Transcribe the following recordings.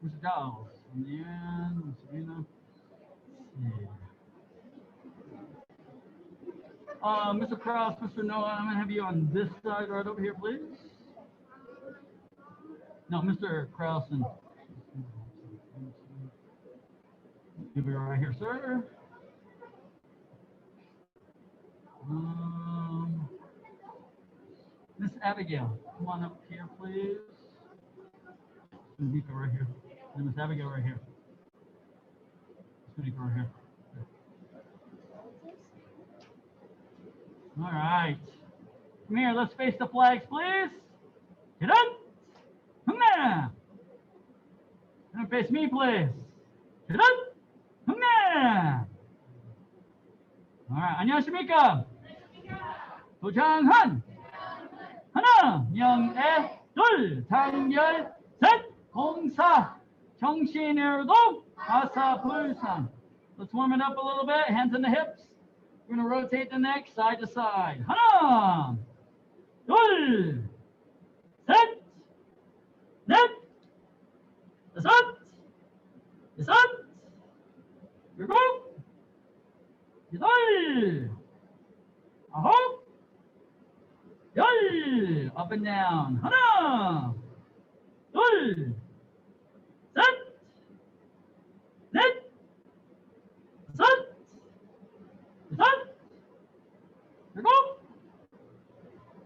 Mr. Giles. And then, Sabrina. Yeah. Mr. Krause, Mr. Noah, I'm going to have you on this side right over here, please. No, Mr. Krause and you'll be right here, sir. Miss Abigail, come on up here, please. Nico right here. And Miss Abigail right here. Nico right here. All right. Come here, let's face the flags, please. Get up. Come there. Come face me, please. Get up. Come there. All right. 안녕하십니까? 도장한. 하나, 영애, 둘, 장열, 셋, 공사, 정신일동, 아사불상. Let's warm it up a little bit. Hands in the hips. We're going to rotate the neck side to side. 하나, 둘, 셋, 넷, 다섯, 여섯, 일곱, 여덟, 아홉, 열. Up and down. 하나, 둘, 셋, 넷, 다섯, 여섯, 일곱,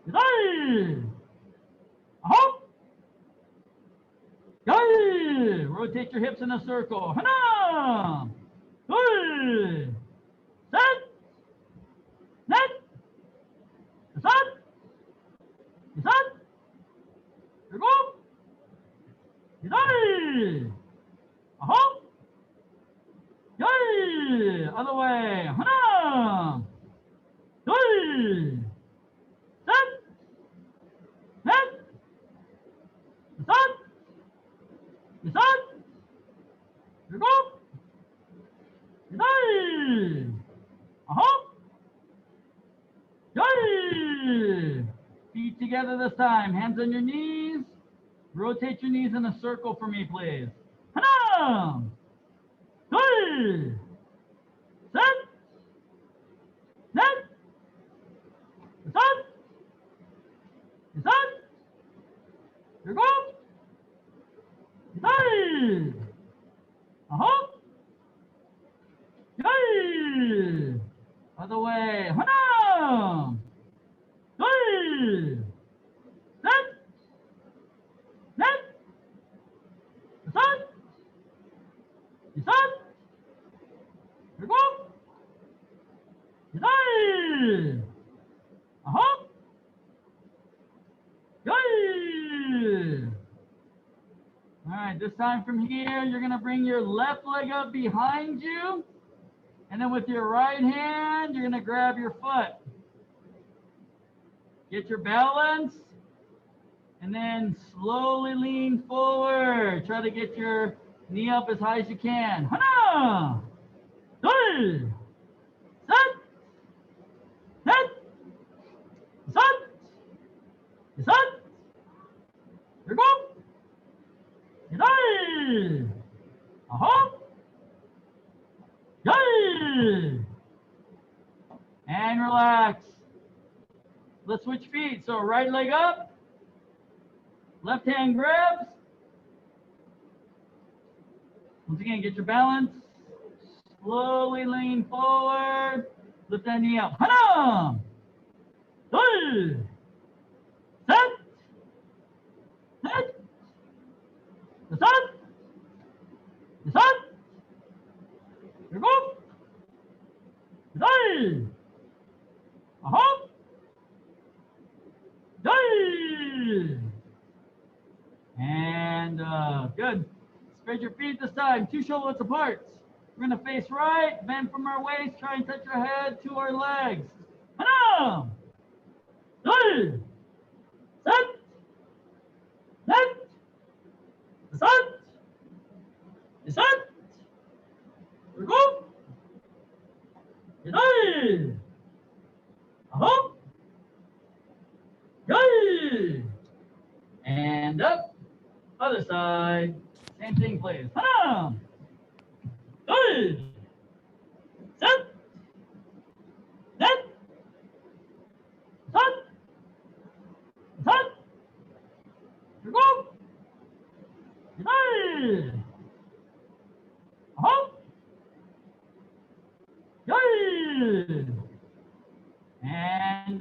여덟, 아홉, 열. Rotate your hips in a circle. 하나, 둘, 셋, 넷, 다섯, 여섯, 일곱, 여덟, 아홉, 열. Other way. 하나, 둘, 셋, 넷, 다섯, 여섯, 일곱, 여덟, 아홉, 열. Feet together this time. Hands on your knees. Rotate your knees in a circle for me, please. 하나, 둘, 셋, 넷, 다섯, 여섯, 일곱, 여덟, 아홉, 열. Other way. 하나, 둘, 셋, 넷, 다섯, 여섯, 일곱, 여덟, 아홉, 열. All right, this time from here, you're going to bring your left leg up behind you. And then with your right hand, you're going to grab your foot. Get your balance. And then slowly lean forward. Try to get your knee up as high as you can. 하나, 둘, 셋, 넷, 다섯, 여섯, 일곱, 여덟, 아홉, 열. And relax. Let's switch feet. So right leg up, left hand grabs. Once again, get your balance. Slowly lean forward. Lift that knee up. 하나, 둘, 셋, 넷, 다섯, 여섯, 일곱, 여덟, 아홉, 열. And good. Spread your feet this time, 2 shoulders apart. We're going to face right, bend from our waist, try and touch our head to our legs. 하나, 둘, 셋, 넷, 다섯, 여섯, 일곱, 여덟, 아홉, 열. And up. Other side. Same thing, please. 하나, 둘, 셋, 넷, 다섯, 여섯, 일곱, 여덟, 아홉, 열. And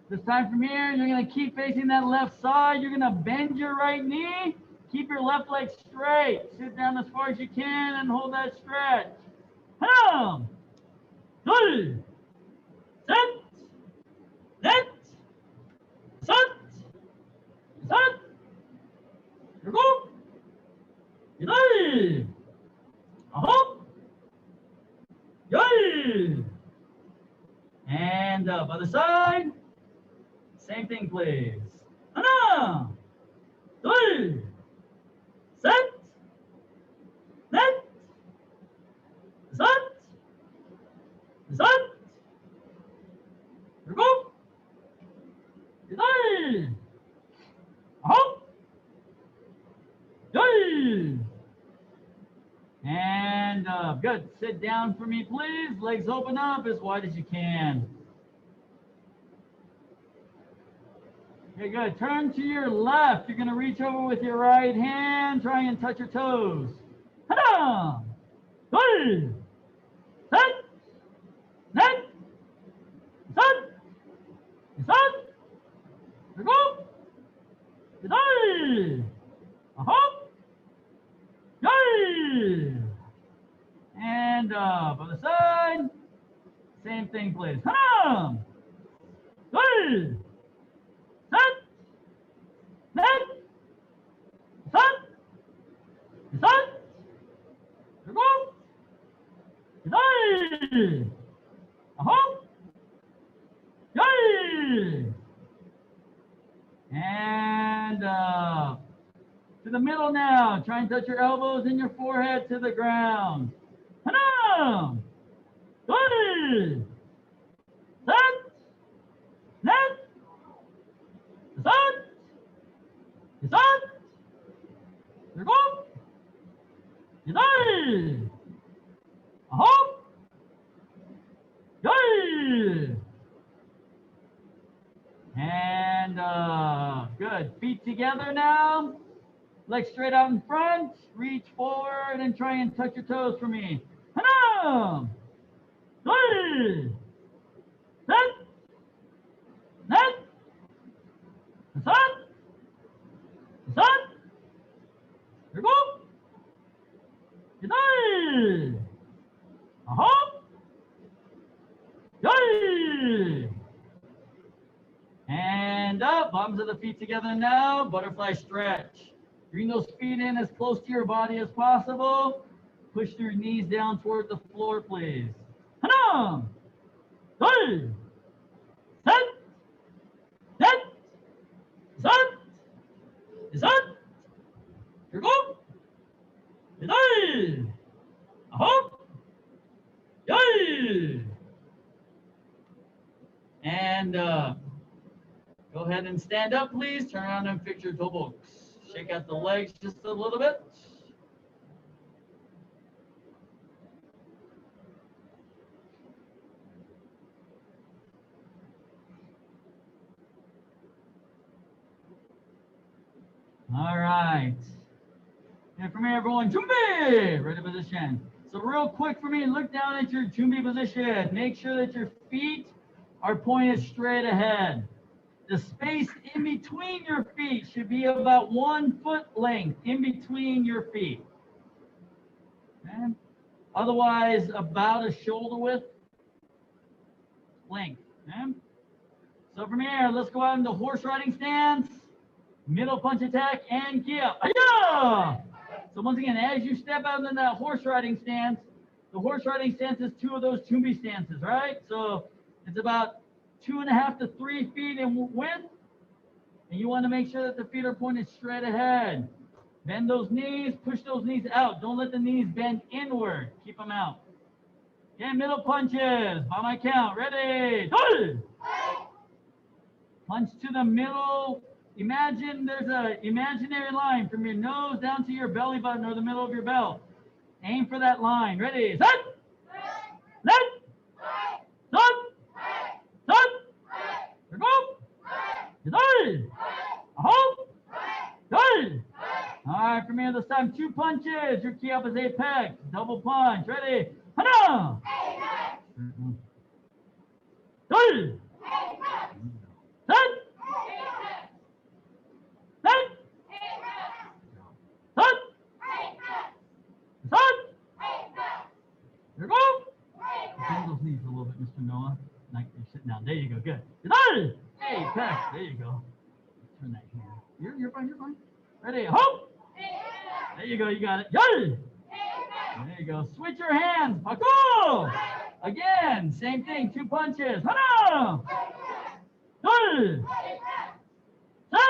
this time from here, you're going to keep facing that left side. You're going to bend your right knee. Keep your left leg straight. Sit down as far as you can and hold that stretch. 하나, 둘, 셋, 넷, 다섯, 여섯, 일곱, 여덟, 아홉, 열. And other side. Same thing, please. 하나, 둘, 셋, 넷, 다섯, 여섯, 일곱, 여덟, 아홉, 열. And good. Sit down for me, please. Legs open up as wide as you can. Okay, good. Turn to your left. You're going to reach over with your right hand. Try and touch your toes. 하나, 둘, 셋, 넷, 다섯, 여섯, 일곱, 여덟, 아홉, 열. And other side. Same thing, please. 하나, 둘, 셋, 넷, 다섯, 여섯, 일곱, 여덟, 아홉, 열. And to the middle now. Try and touch your elbows and your forehead to the ground. 하나, 둘, 셋, 넷, 다섯, 여섯, 일곱, 여덟, 아홉, 열. And good. Feet together now. Legs straight out in front. Reach forward and try and touch your toes for me. 하나, 둘, 셋, 넷, 다섯, 여섯, 일곱, 여덟, 아홉, 열. And up. Bottoms of the feet together now. Butterfly stretch. Bring those feet in as close to your body as possible. Push your knees down toward the floor, please. 하나, 둘, 셋, 넷, 다섯, 여섯, 일곱, 여덟, 아홉, 열. And go ahead and stand up, please. Turn around and fix your toe box. Shake out the legs just a little bit. All right. And from here, everyone, 준비! Ready position. So real quick for me, look down at your 준비 position. Make sure that your feet are pointed straight ahead. The space in between your feet should be about 1 foot length in between your feet. Okay? Otherwise, about a shoulder width length. Okay? So from here, let's go out into horse riding stance, middle punch attack, and kia. Aya! So once again, as you step out into that horse riding stance, the horse riding stance is 2 of those tumbi stances, right? So it's about 2.5 to 3 feet in width, and you want to make sure that the feet are pointed straight ahead. Bend those knees, push those knees out. Don't let the knees bend inward. Keep them out. Okay, middle punches. By my count. Ready? 둘! Punch to the middle Imagine there's an imaginary line from your nose down to your belly button or the middle of your belt. Aim for that line. Ready? Set! Set! Set! Set! Here go! Good! Hold! Good! All right, from here this time, 2 punches. Your key up is apex. Double punch. Ready? Hana! Good! Set! Set! Set! Set! Here go! Bend those knees a little bit, Mr. Noah. Like you're sitting down. There you go. Good. Good. Apex. There you go. Turn that here. You're fine. You're fine. Ready? Hope. There you go. You got it. Good. There you go. Switch your hands. Paco. Again. Same thing. 2 punches. Hana. Good. Set.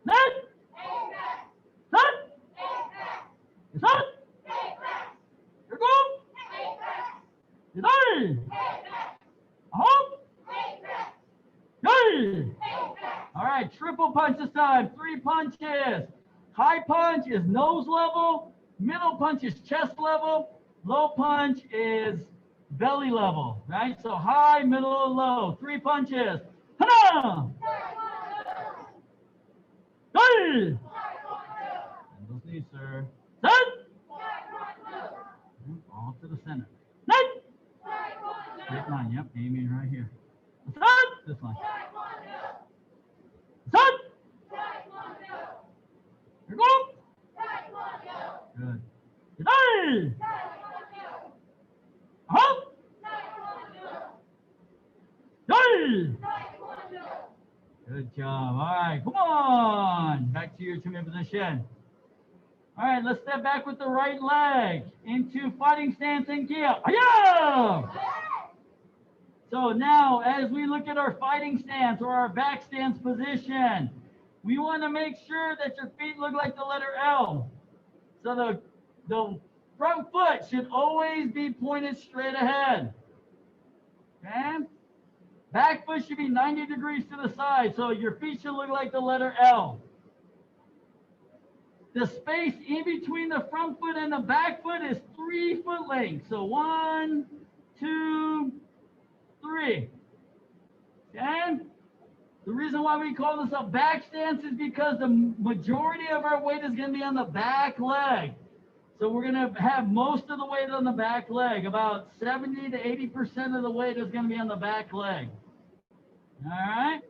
Set. Set. Set. Here go. Good. Hope. Good. All right, triple punch this time. 3 punches. High punch is nose level. Middle punch is chest level. Low punch is belly level. Right? So high, middle, and low. 3 punches. Hana! Good. And those knees, sir. Set. All to the center. Set. Straight line. Yep. Aiming right here. Set. This line. Set. Here go. Good. Good. Up. Good. Good job. All right. Come on. Back to your 2-minute position. All right. Let's step back with the right leg into fighting stance and kill. Yeah. So now, as we look at our fighting stance or our back stance position, we want to make sure that your feet look like the letter L. So the front foot should always be pointed straight ahead. Okay? Back foot should be 90 degrees to the side, so your feet should look like the letter L. The space in between the front foot and the back foot is 3 foot lengths. So 1, 2, 3. Okay? The reason why we call this a back stance is because the majority of our weight is going to be on the back leg. So we're going to have most of the weight on the back leg. About 70 to 80% of the weight is going to be on the back leg. All right?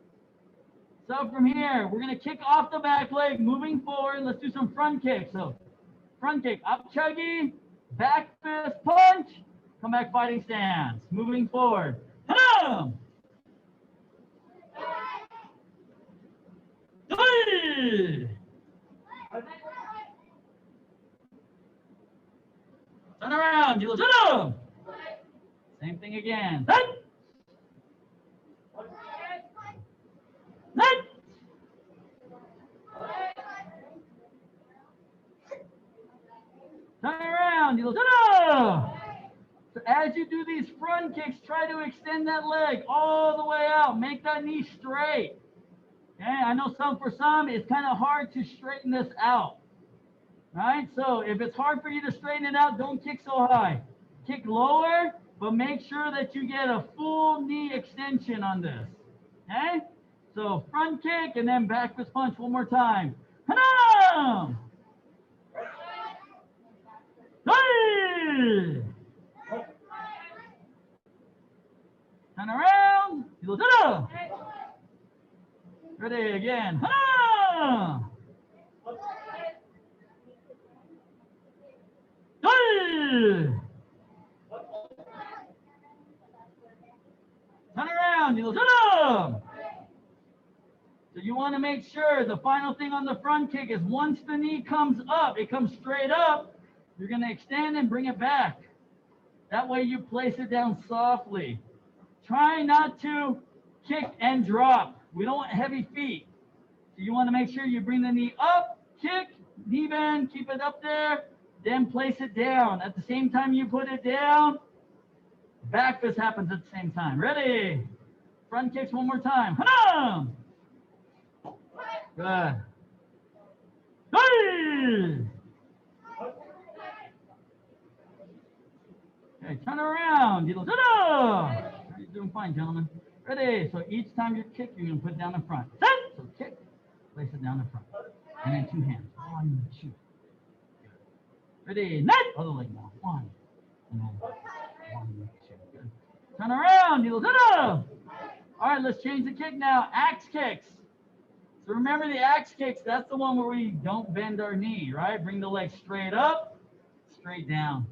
So from here, we're going to kick off the back leg, moving forward. Let's do some front kicks. So front kick, up chuggy, back fist punch, come back fighting stance, moving forward. Turn around, you little. Same thing again. Turn around, you little. So as you do these front kicks, try to extend that leg all the way out. Make that knee straight. Okay, I know for some, it's kind of hard to straighten this out. Right? So if it's hard for you to straighten it out, don't kick so high. Kick lower, but make sure that you get a full knee extension on this. Okay? So front kick and then back fist punch one more time. Hanam! Hey! Turn around. Ready again. Hanam! Hey! Turn around. So you want to make sure the final thing on the front kick is once the knee comes up, it comes straight up, you're going to extend and bring it back. That way you place it down softly. Try not to kick and drop. We don't want heavy feet. So you want to make sure you bring the knee up, kick, knee bend, keep it up there, then place it down. At the same time you put it down, back fist happens at the same time. Ready? Front kicks one more time. Hanam! Good. Hey! Okay, turn around. You're doing fine, gentlemen. Ready? So each time you kick, you're going to put it down in front. Set. So kick, place it down in front. And then 2 hands. 1, 2. Ready? Net. Other leg now. 1. And then 1, 2. Good. Turn around. All right, let's change the kick now. Axe kicks. So remember the axe kicks, that's the one where we don't bend our knee, right? Bring the leg straight up, straight down.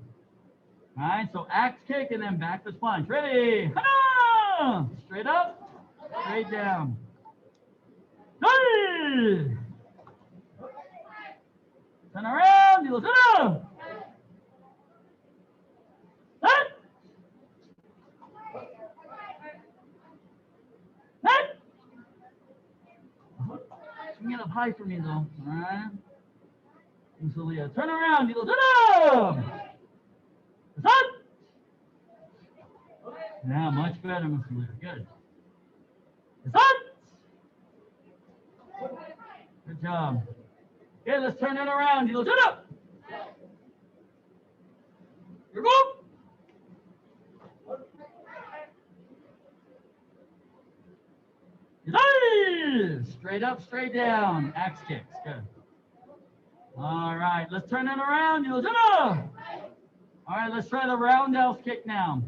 All right, so axe kick and then back fist punch. Ready? Straight up, straight down. Hey! Turn around, Swing it up high for me though. All right. Musalia. Turn around. Yeah, much better, Musalia. Good. Good job. Okay, let's turn it around. You're go. Straight up, straight down. Axe kicks. Good. All right, let's turn it around. All right, let's try the roundhouse kick now.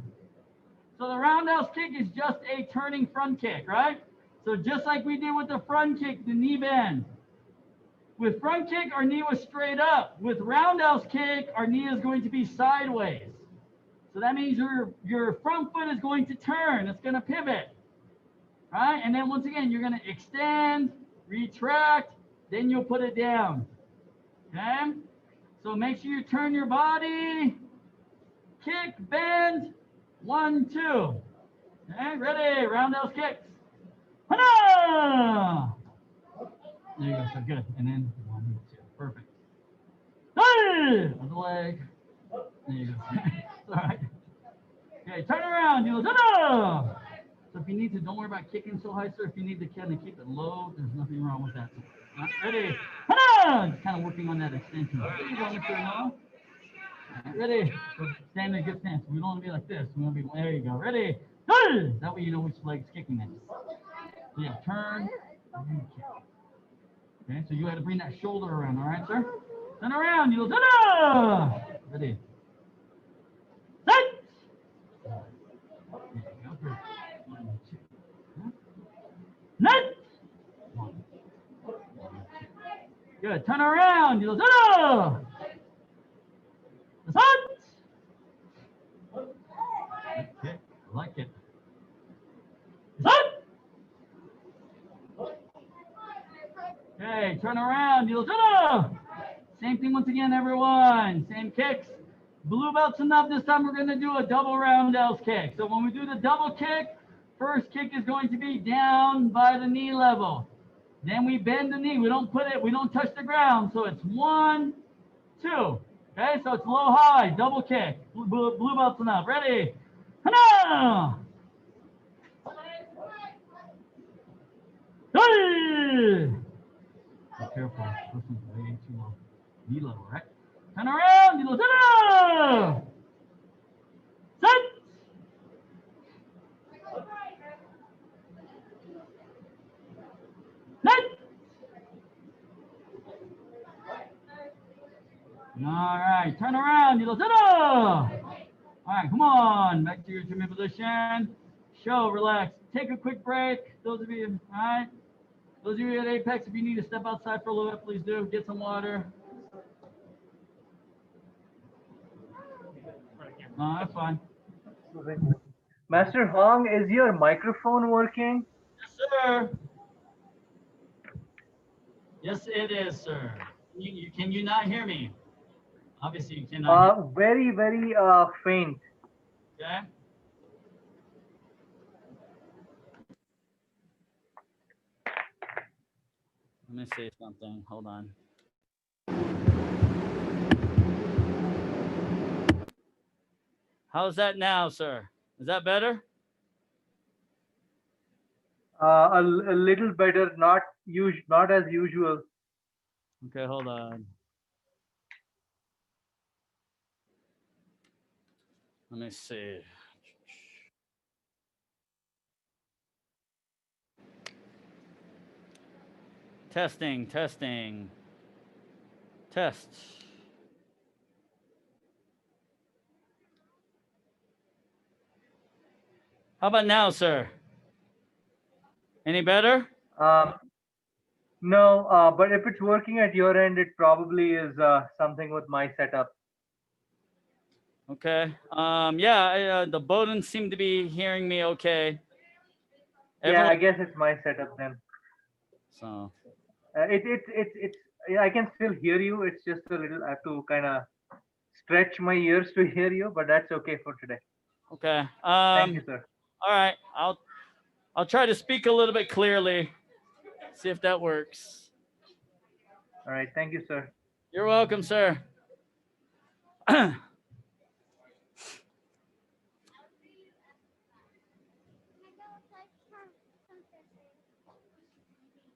So the roundhouse kick is just a turning front kick, right? So just like we did with the front kick, the knee bend. With front kick, our knee was straight up. With roundhouse kick, our knee is going to be sideways. So that means your front foot is going to turn. It's going to pivot. Right? And then once again, you're going to extend, retract, then you'll put it down. Okay? So make sure you turn your body, kick, bend, 1, 2. Okay, ready? Roundhouse kicks. Hana! There you go, so good. And then 1, 2. Perfect. Hey! Other leg. There you go. All right. Okay, turn around. So if you need to, don't worry about kicking so high, sir. If you need to kind of keep it low, there's nothing wrong with that. Right, ready? Just kind of working on that extension. There you go, Mr. Noah. Right, ready? So stand in a good stance. We don't want to be like this. We want to be, there you go. Ready? That way you know which leg's kicking it. So yeah, turn and kick. Okay, so you had to bring that shoulder around, all right, sir? Turn around, you go. Ready? Set! There you go. 1, 2. Net! 1. Good. Turn around. You go. Okay. I like it. Okay. Turn around. You go. Same thing once again, everyone. Same kicks. Blue belts enough. This time we're going to do a double roundhouse kick. So when we do the double kick, first kick is going to be down by the knee level. Then we bend the knee. We don't touch the ground. So it's 1, 2. Okay, so it's low high, double kick. Blue belts enough. Ready? Hana! Hey! Be careful. This is way too low. Knee level, right? Turn around. You go. Set. Net. All right, turn around. You go. All right, come on. Back to your Jimmy position. Show, relax. Take a quick break. Those of you, all right? Those of you at Apex, if you need to step outside for a little bit, please do. Get some water. No, that's fine. Master Hong, is your microphone working? Yes, sir. Yes, it is, sir. Can you not hear me? Obviously, you cannot. Very, very faint. Okay. Let me say something. Hold on. How's that now, sir? Is that better? A little better, not not as usual. Okay, hold on. Let me see. Testing, testing. Tests. How about now, sir? Any better? Um, no, but if it's working at your end, it probably is something with my setup. Okay. Yeah, the Bowdens seem to be hearing me okay. Yeah, I Everyone. guess it's my setup then. So, It's yeah, I can still hear you. It's just a little. I have to kind of stretch my ears to hear you, but that's okay for today. okay. Thank you, sir. All right. I'll try to speak a little bit clearly. See if that works. All right, thank you, sir. You're welcome, sir.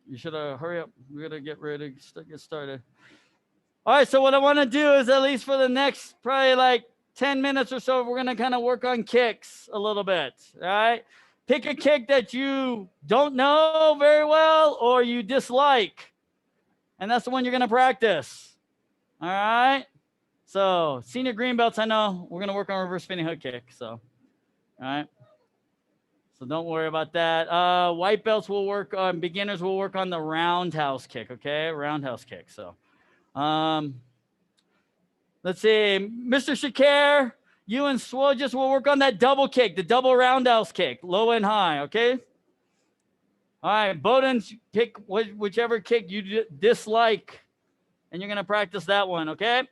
You should hurry up. We gotta get ready to get started. All right. So what I want to do is at least for the next probably like 10 minutes or so, we're gonna kind of work on kicks a little bit. All right. Pick a kick that you don't know very well or you dislike, and that's the one you're gonna practice. All right. So senior green belts, I know we're gonna work on reverse spinning hook kick. So, all right. So don't worry about that. White belts will work on beginners. Will work on the roundhouse kick. Okay, roundhouse kick. So, let's see, Mr. Shakir, you and Swojus will work on that double kick, the double roundhouse kick, low and high. Okay. All right, Bowden, pick whichever kick you dislike, and you're gonna practice that one. Okay.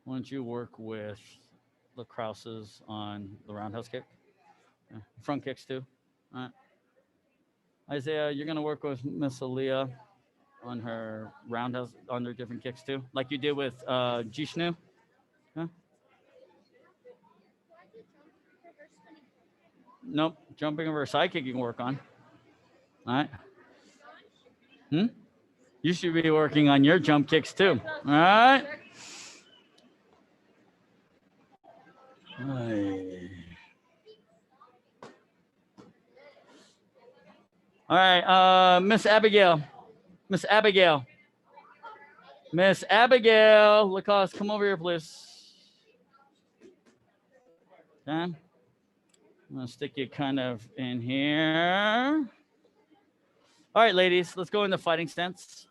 Why don't you work with Lacrosses on the roundhouse kick? Yeah. Front kicks too. All right. Isaiah, you're gonna work with Miss Aaliyah on her roundhouse, on their different kicks too, like you did with Jishnu. Huh? Nope, jumping over a side kick you can work on. All right. You should be working on your jump kicks too. All right. All right, Miss Abigail. Miss Abigail. Miss Abigail Lacoste, come over here, please. Okay. I'm gonna stick you kind of in here. All right, ladies, let's go into fighting stance.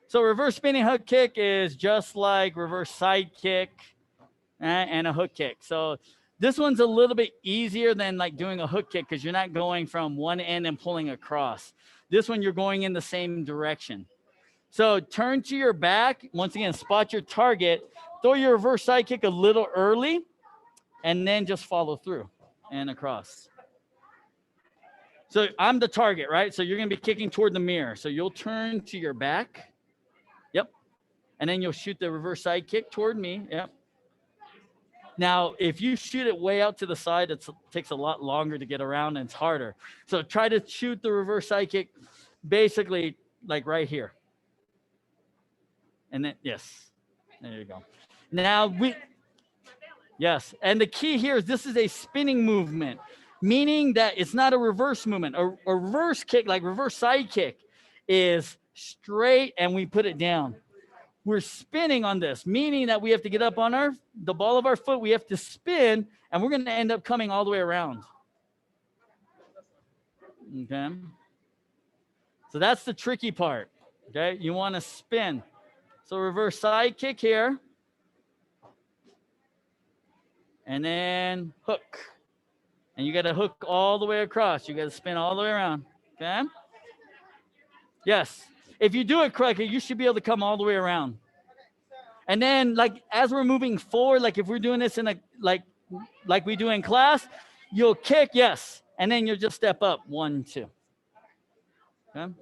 So reverse spinning hook kick is just like reverse side kick and a hook kick. So this one's a little bit easier than like doing a hook kick because you're not going from one end and pulling across. This one, you're going in the same direction. So turn to your back. Once again, spot your target. Throw your reverse side kick a little early, and then just follow through and across. So I'm the target, right? So you're going to be kicking toward the mirror. So you'll turn to your back. Yep. And then you'll shoot the reverse side kick toward me. Yep. Now, if you shoot it way out to the side, it takes a lot longer to get around and it's harder. So try to shoot the reverse side kick basically like right here. And then, yes, there you go. Now yes. And the key here is this is a spinning movement, meaning that it's not a reverse movement. A reverse kick, like reverse side kick, is straight and we put it down. We're spinning on this, meaning that we have to get up on the ball of our foot. We have to spin, and we're going to end up coming all the way around. Okay. So that's the tricky part. Okay. You want to spin. So reverse side kick here. And then hook. And you got to hook all the way across. You got to spin all the way around. Okay. Yes. If you do it correctly, you should be able to come all the way around. And then, like, as we're moving forward, like if we're doing this in a, like we do in class, you'll kick, yes. And then you'll just step up, 1, 2. Okay.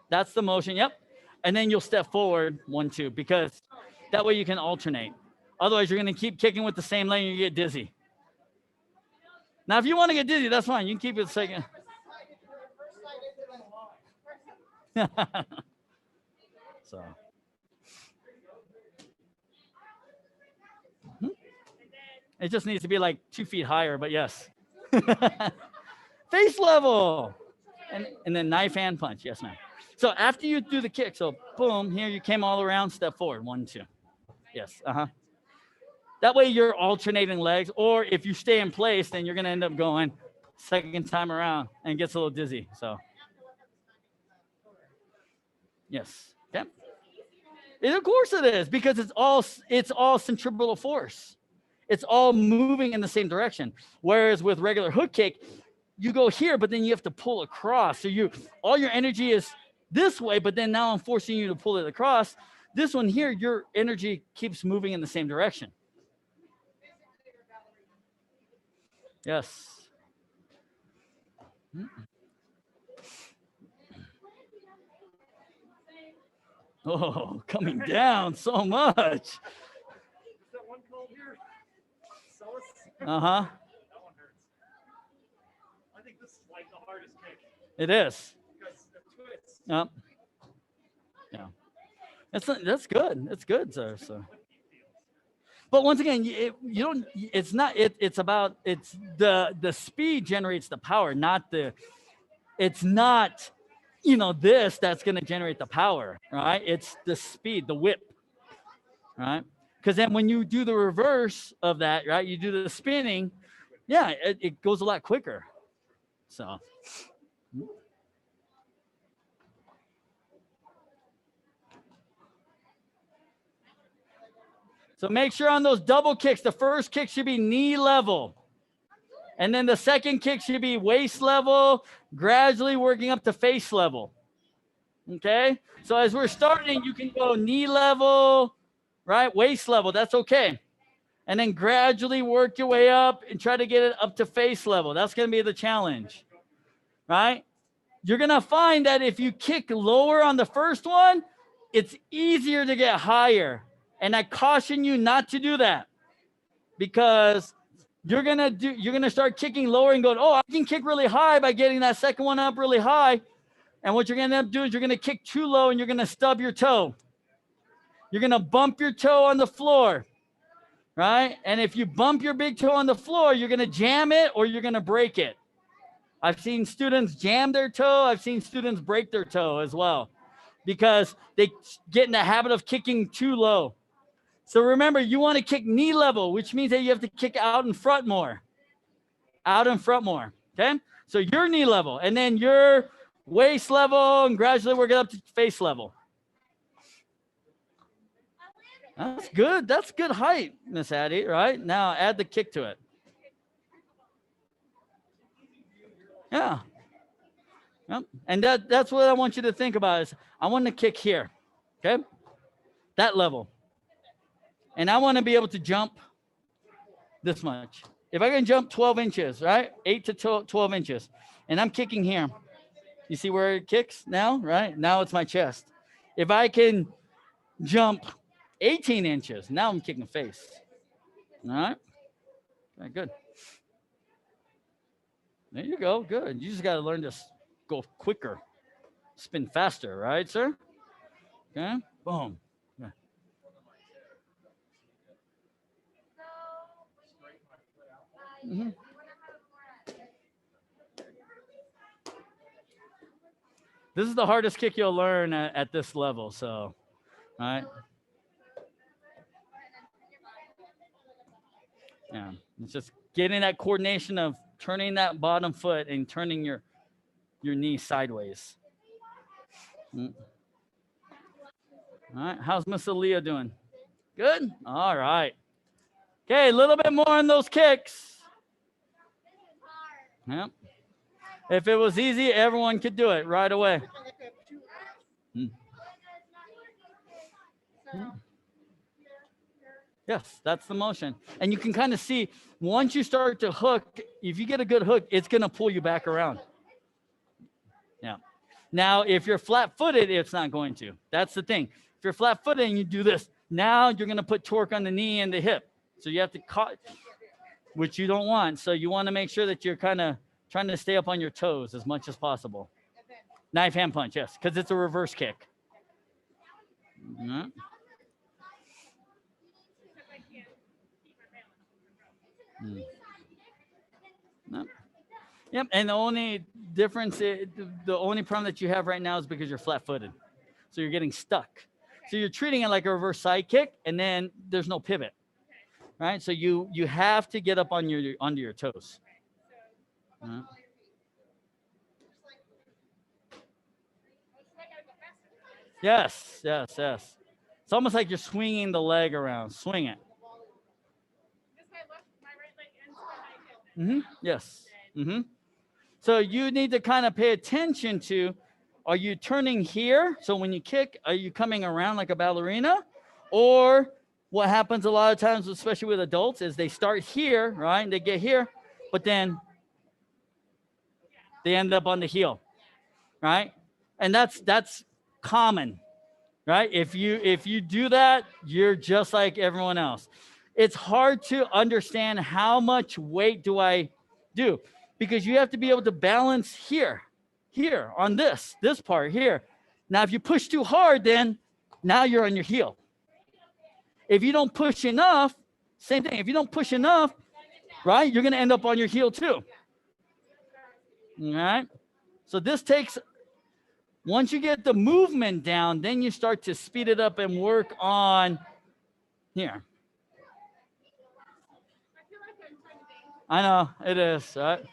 That's the motion, yep. And then you'll step forward, 1, 2, because that way you can alternate. Otherwise, you're going to keep kicking with the same leg and you get dizzy. Now, if you want to get dizzy, that's fine. You can keep it a second. So. It just needs to be like 2 feet higher, but yes. Face level. And then knife hand punch. Yes, ma'am. So after you do the kick, so boom, here you came all around, step forward, 1, 2. Yes, That way you're alternating legs, or if you stay in place, then you're gonna end up going second time around and gets a little dizzy, so. Yes, okay. And of course it is, because it's all centripetal force. It's all moving in the same direction. Whereas with regular hook kick, you go here, but then you have to pull across. So all your energy is this way, but then now I'm forcing you to pull it across. This one here, your energy keeps moving in the same direction. Yes. Oh, coming down so much. Uh-huh. I think this is like the hardest kick. It is. Because the twists. Yep. Yeah. That's good. That's good, sir. So. But once again, you don't. It's not. It's about. It's the speed generates the power, not the. It's not, this that's going to generate the power, right? It's the speed, the whip, right? Because then when you do the reverse of that, right, you do the spinning, yeah, it goes a lot quicker. So. So make sure on those double kicks, the first kick should be knee level. And then the second kick should be waist level, gradually working up to face level. Okay? So as we're starting, you can go knee level, right? Waist level, that's okay. And then gradually work your way up and try to get it up to face level. That's going to be the challenge, right? You're going to find that if you kick lower on the first one, it's easier to get higher. And I caution you not to do that, because you're gonna start kicking lower and going, oh, I can kick really high by getting that second one up really high. And what you're gonna end up doing is you're gonna kick too low and you're gonna stub your toe. You're gonna bump your toe on the floor, right? And if you bump your big toe on the floor, you're gonna jam it or you're gonna break it. I've seen students jam their toe. I've seen students break their toe as well, because they get in the habit of kicking too low. So remember, you want to kick knee level, which means that you have to kick out in front more. Out in front more, okay? So your knee level, and then your waist level, and gradually work it up to face level. That's good. That's good height, Miss Addie, right? Now add the kick to it. Yeah. Yep. And that's what I want you to think about is I want to kick here, okay? That level. And I want to be able to jump this much. If I can jump 12 inches, right? 8 to 12 inches. And I'm kicking here. You see where it kicks now, right? Now it's my chest. If I can jump 18 inches, now I'm kicking face. All right? Okay, good. There you go. Good. You just got to learn to go quicker. Spin faster, right, sir? Okay. Boom. Yeah. Mm-hmm. This is the hardest kick you'll learn at this level. So, all right. Yeah, it's just getting that coordination of turning that bottom foot and turning your knee sideways. All right, how's Miss Aaliyah doing? Good? All right. Okay, a little bit more on those kicks. Yep. If it was easy, everyone could do it right away. Yes, that's the motion. And you can kind of see once you start to hook, if you get a good hook, it's going to pull you back around. Yeah. Now, if you're flat-footed, it's not going to. That's the thing. If you're flat-footed and you do this, now you're going to put torque on the knee and the hip. So you have to which you don't want. So you want to make sure that you're kind of trying to stay up on your toes as much as possible. Knife hand punch, yes, because it's a reverse kick. Mhm. Mm. No. Yep, and the only difference, the only problem that you have right now is because you're flat-footed, so you're getting stuck. So you're treating it like a reverse side kick, and then there's no pivot, right? So you have to get up on your onto your toes. Uh, yes, yes, yes. It's almost like you're swinging the leg around. Swing it. Yes. So you need to kind of pay attention to, are you turning here? So when you kick, are you coming around like a ballerina? Or what happens a lot of times, especially with adults, is they start here, right? They get here, but then they end up on the heel, right? And that's common, right? If you do that, you're just like everyone else. It's hard to understand how much weight do I do, because you have to be able to balance here on this part here. Now, if you push too hard, then now you're on your heel. If you don't push enough, same thing. If you don't push enough, right, you're going to end up on your heel too. All right. So this takes, once you get the movement down, then you start to speed it up and work on here. I know it is, right?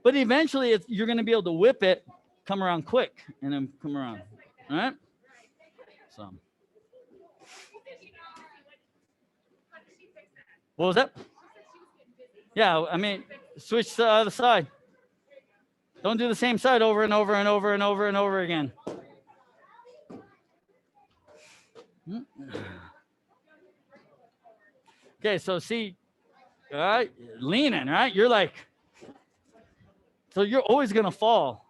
But eventually you're going to be able to whip it, come around quick, and then come around. All right? So. What was that? Yeah, I mean, switch to the other side. Don't do the same side over and over and over and over and over again. Okay, so see, all right, leaning, right? You're like, so you're always going to fall.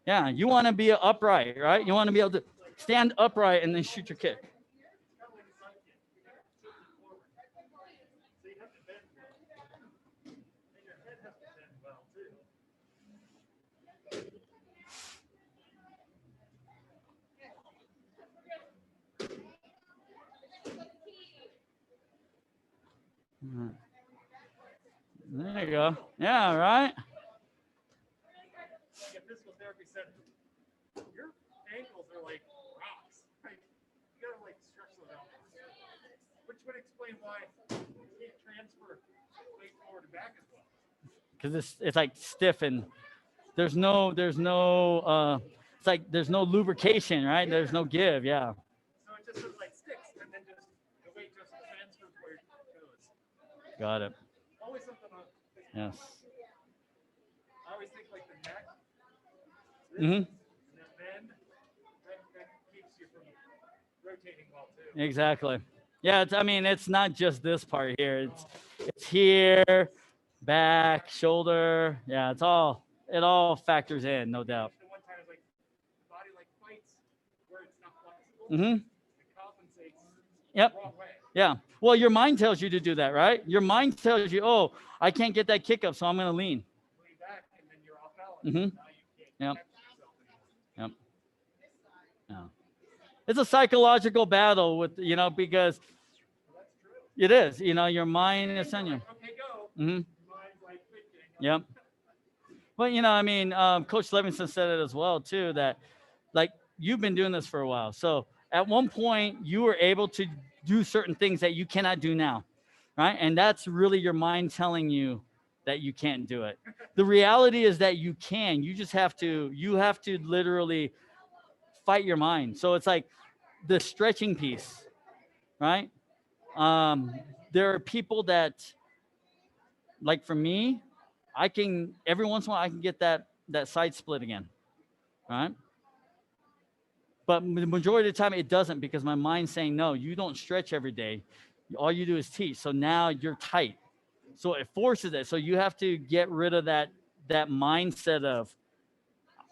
Yeah, you want to be upright, right? You want to be able to stand upright and then shoot your kick. There you go. Yeah, right? Physical therapy said, your ankles are like rocks. Right? You gotta like stretch those out. Which would explain why you can't transfer weight forward and back as well. Because it's like stiff and there's no it's like there's no lubrication, right? Yeah. There's no give, yeah. So it just like sticks, and then just the weight just transfers where it goes. Got it. Always something on. Yes. I always think like the neck. Mm-hmm. And that bend, that keeps you from rotating well too. Exactly. Yeah, I mean, it's not just this part here. It's here, back, shoulder. Yeah, it all factors in, no doubt. The one time it's like the body like fights where it's not flexible. Mm-hmm. It compensates Yep. the wrong way. Yeah. Well, your mind tells you to do that, right? Your mind tells you, oh, I can't get that kick up, so I'm going to lean. Lean back and then you're off balance. Mm-hmm. Now you can't Yep. catch yourself anymore. Yep. Yeah. It's a psychological battle with, because it is, your mind is on you. Okay, go. Mm-hmm. Mine's like thinking. Yep. But, Coach Levinson said it as well, too, that like you've been doing this for a while. So at one point you were able to do certain things that you cannot do now, right? And that's really your mind telling you that you can't do it. The reality is that you can. You just have to literally fight your mind. So it's like the stretching piece, right? There are people that, like for me, every once in a while I can get that side split again, right? But the majority of the time it doesn't, because my mind's saying, no, you don't stretch every day. All you do is teach. So now you're tight. So it forces it. So you have to get rid of that mindset of,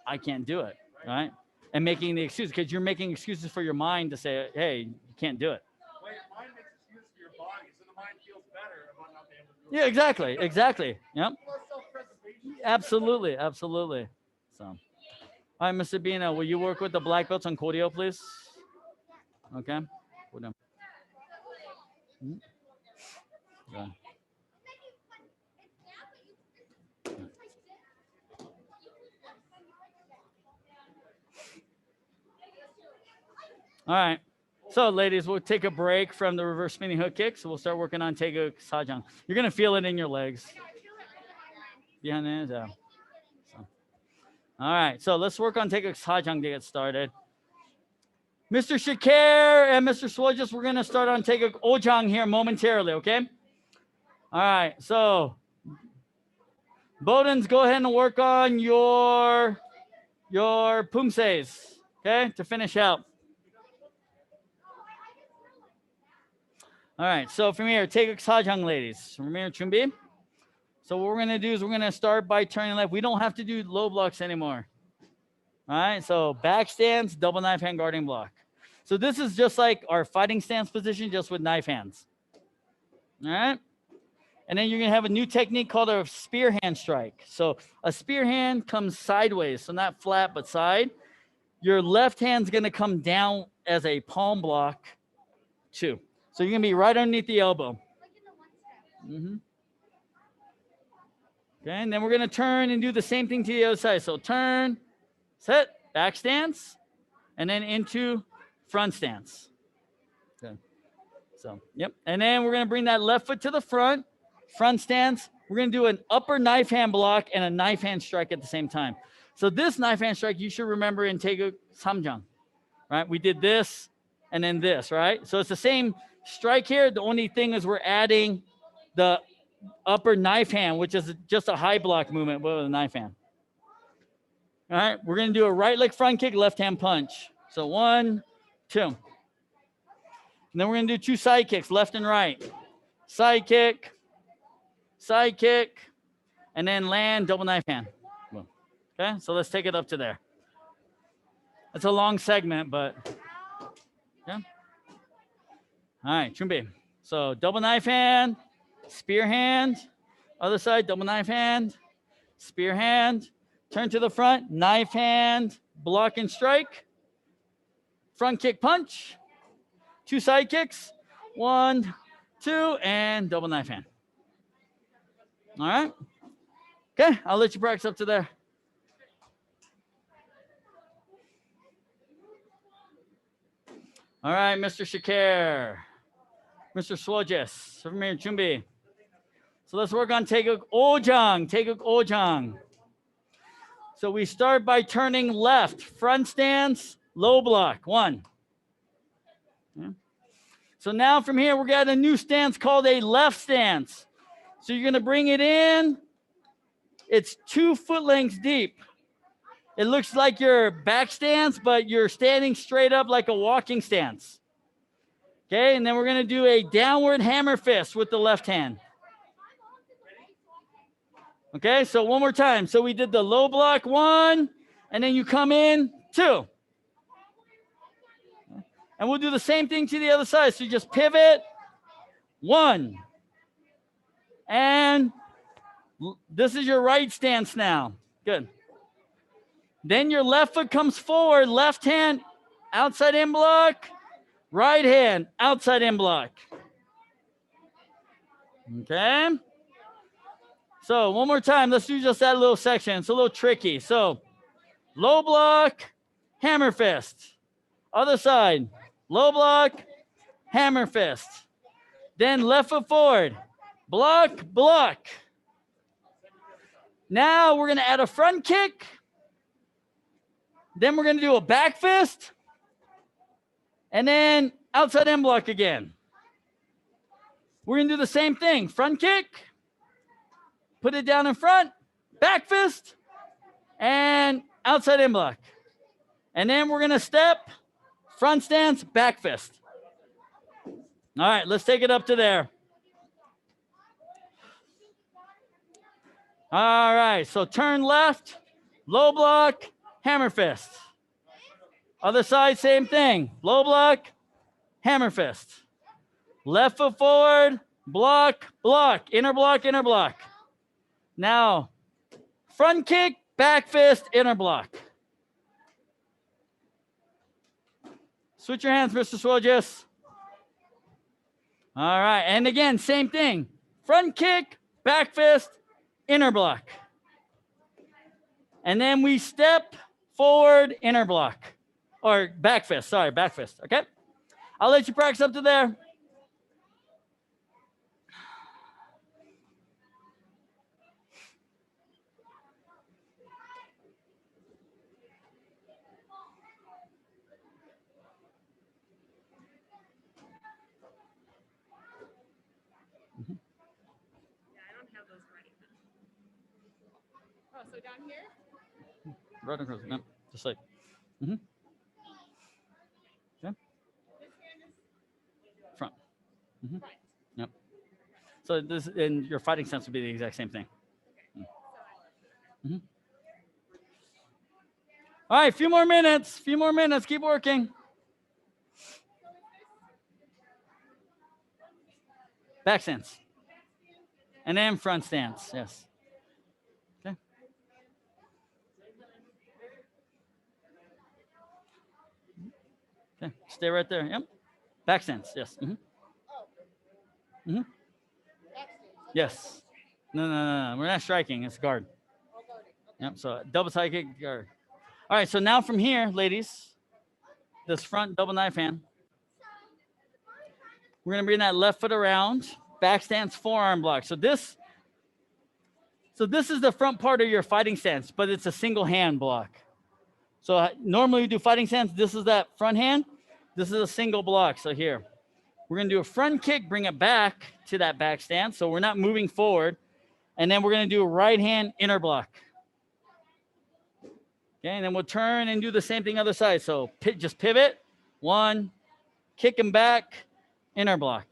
I can't do it, right? And making the excuse, because you're making excuses for your mind to say, hey, you can't do it. Well, your mind makes excuses for your body, so the mind feels better Yeah, exactly. Exactly. Yep. Plus self-preservation. Absolutely. Absolutely. So, all right, Mr. Bina, will you work with the black belts on cardio, please? Okay. Cardio. Mhm. Yeah. All right. So, ladies, we'll take a break from the reverse spinning hook kicks. So we'll start working on Taekwondo Sajang. You're gonna feel it in your legs. Behind the yeah. So. All right. So let's work on Taekwondo Sajang to get started. Mr. Shakir and Mr. Swojas, we're gonna start on Taekwondo Ojang here momentarily. Okay. All right. So, Bowden's, go ahead and work on your Poomsaes. Okay, to finish out. All right, so from here, take a Sajang, ladies. From here, Chumbi. So what we're gonna do is we're gonna start by turning left. We don't have to do low blocks anymore. All right, so back stance, double knife hand guarding block. So this is just like our fighting stance position, just with knife hands. All right, and then you're gonna have a new technique called a spear hand strike. So a spear hand comes sideways, so not flat but side. Your left hand's gonna come down as a palm block, too. So you're gonna be right underneath the elbow. Mm-hmm. Okay, and then we're gonna turn and do the same thing to the other side. So turn, set, back stance, and then into front stance. Okay. So, yep. And then we're gonna bring that left foot to the front stance. We're gonna do an upper knife hand block and a knife hand strike at the same time. So this knife hand strike, you should remember in Taekwondo Samjang, right? We did this and then this, right? So it's the same strike here. The only thing is we're adding the upper knife hand, which is just a high block movement with a knife hand. All right, we're gonna do a right leg front kick, left hand punch. So 1, 2. And then we're gonna do 2 side kicks, left and right. Side kick, and then land, double knife hand. Okay, so let's take it up to there. It's a long segment, but yeah. All right, Chumbi. So double knife hand, spear hand, other side, double knife hand, spear hand, turn to the front, knife hand, block and strike, front kick punch, 2 side kicks, 1, 2, and double knife hand. All right. Okay, I'll let you practice up to there. All right, Mr. Shakir, Mr. Swojas, from here, Chumbi. So let's work on Taekwondo Ojang. So we start by turning left, front stance, low block, 1. Okay. So now from here, we're got a new stance called a left stance. So you're gonna bring it in. It's 2 foot lengths deep. It looks like your back stance, but you're standing straight up like a walking stance. Okay, and then we're gonna do a downward hammer fist with the left hand. Okay, so one more time. So we did the low block 1, and then you come in 2. And we'll do the same thing to the other side. So you just pivot 1. And this is your right stance now. Good. Then your left foot comes forward, left hand, outside in block, right hand, outside in block. Okay. So one more time, let's do just that little section. It's a little tricky. So low block, hammer fist. Other side, low block, hammer fist. Then left foot forward, block, block. Now we're gonna add a front kick. Then we're gonna do a back fist. And then outside in block again. We're gonna do the same thing. Front kick, put it down in front, back fist, and outside in block. And then we're gonna step, front stance, back fist. All right, let's take it up to there. All right, so turn left, low block, hammer fist. Other side, same thing. Low block, hammer fist. Left foot forward, block, block, inner block, inner block. Now, front kick, back fist, inner block. Switch your hands, Mr. Swojus. All right, and again, same thing. Front kick, back fist, inner block. And then we step forward, inner block. Or back fist, sorry, back fist, okay? I'll let you practice up to there. Oh, so down here? Right across, no, just like, okay. This hand is Front. front. Yep. So this, and your fighting stance would be the exact same thing. All right, few more minutes, keep working. Back stance. And then front stance, yes. Okay. Okay, stay right there, yep. Back stance, yes. Yes. No, we're not striking, it's guard. Yep, so double side kick, guard. All right, so now from here, ladies, this front double knife hand, we're gonna bring that left foot around, back stance, forearm block. So this is the front part of your fighting stance, but it's a single hand block. So normally we do fighting stance, this is that front hand, this is a single block. So here, we're gonna do a front kick, bring it back to that back stance. So we're not moving forward. And then we're gonna do a right hand inner block. Okay, and then we'll turn and do the same thing other side. So just pivot, one, kick him back, inner block.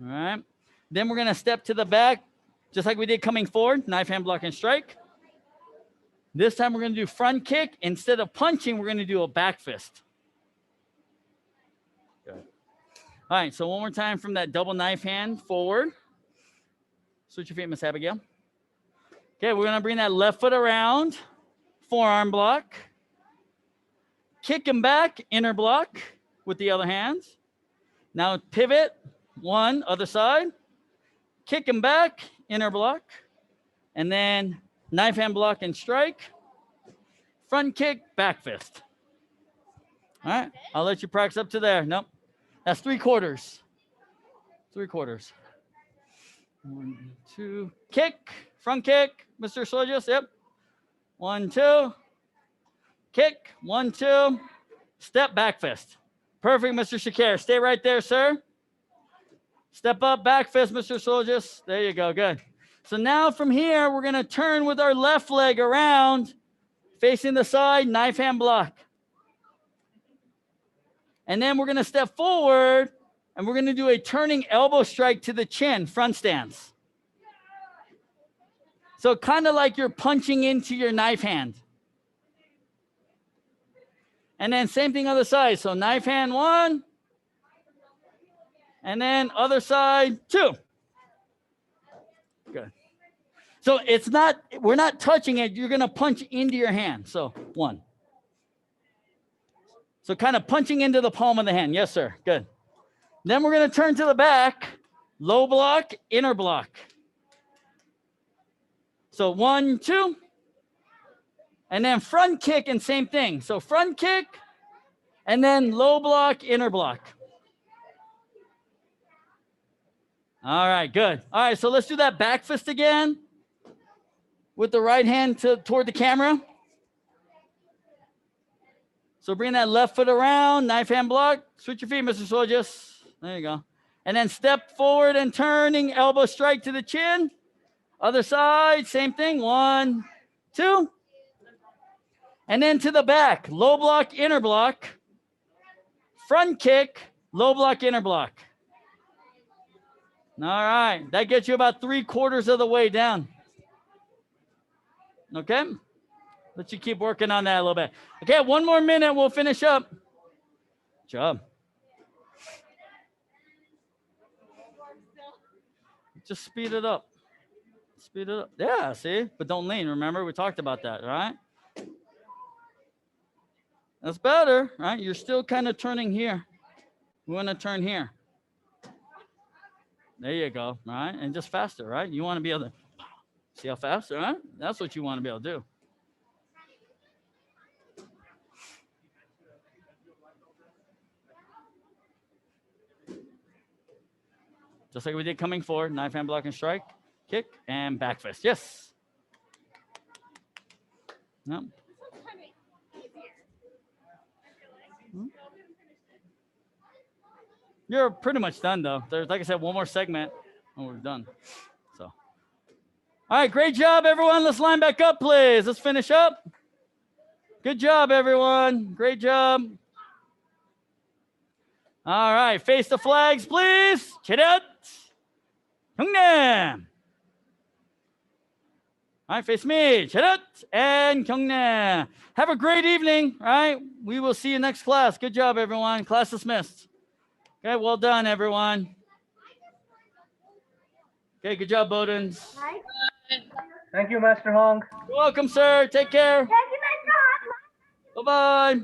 All right, then we're gonna step to the back, just like we did coming forward, knife hand block and strike. This time we're gonna do front kick. Instead of punching, we're gonna do a back fist. Good. All right, so one more time from that double knife hand forward. Switch your feet, Miss Abigail. Okay, we're gonna bring that left foot around, forearm block. Kick him back, inner block with the other hand. Now pivot, one, other side. Kick him back, inner block. And then knife hand block and strike. Front kick, back fist. All right, I'll let you practice up to there. Nope, that's 3/4. 3/4. 1, 2, kick, front kick, Mr. Soldiers, yep. 1, 2, kick, 1, 2, step, back fist. Perfect, Mr. Shakir. Stay right there, sir. Step up, back fist, Mr. Soldiers. There you go, good. So now from here, we're gonna turn with our left leg around, facing the side, knife hand block. And then we're gonna step forward, and we're gonna do a turning elbow strike to the chin, front stance. So kind of like you're punching into your knife hand. And then same thing other side. So knife hand, 1. And then other side, 2. Good. So it's not, we're not touching it. You're gonna punch into your hand. So 1. So kind of punching into the palm of the hand. Yes, sir. Good. Then we're going to turn to the back, low block, inner block. So 1, 2, and then front kick and same thing. So front kick, and then low block, inner block. All right, good. All right, so let's do that back fist again with the right hand toward the camera. So bring that left foot around, knife hand block. Switch your feet, Mr. Soldiers. There you go. And then step forward and turning, elbow strike to the chin. Other side, same thing. 1, 2. And then to the back, low block, inner block. Front kick, low block, inner block. All right, that gets you about 3/4 of the way down. Okay? Let you keep working on that a little bit. Okay, 1 more minute, we'll finish up. Good job. Just speed it up. Speed it up. Yeah, see? But don't lean. Remember, we talked about that, right? That's better, right? You're still kind of turning here. We want to turn here. There you go, right? And just faster, right? You want to be able to see how fast, right? That's what you want to be able to do. Just like we did coming forward, knife hand block and strike, kick, and back fist. Yes. Yep. This one's kind of easier. I feel like. Hmm? We haven't finished it. You're pretty much done, though. There's, like I said, one more segment, and we're done. So, all right, great job, everyone. Let's line back up, please. Let's finish up. Good job, everyone. Great job. All right, face the flags, please. Chidut. Hyungnam. All right, face me. Chidut and Hyungnam. Have a great evening, all right? We will see you next class. Good job, everyone. Class dismissed. Okay, well done, everyone. Okay, good job, Bowdens. Thank you, Master Hong. You're welcome, sir. Take care. Bye-bye.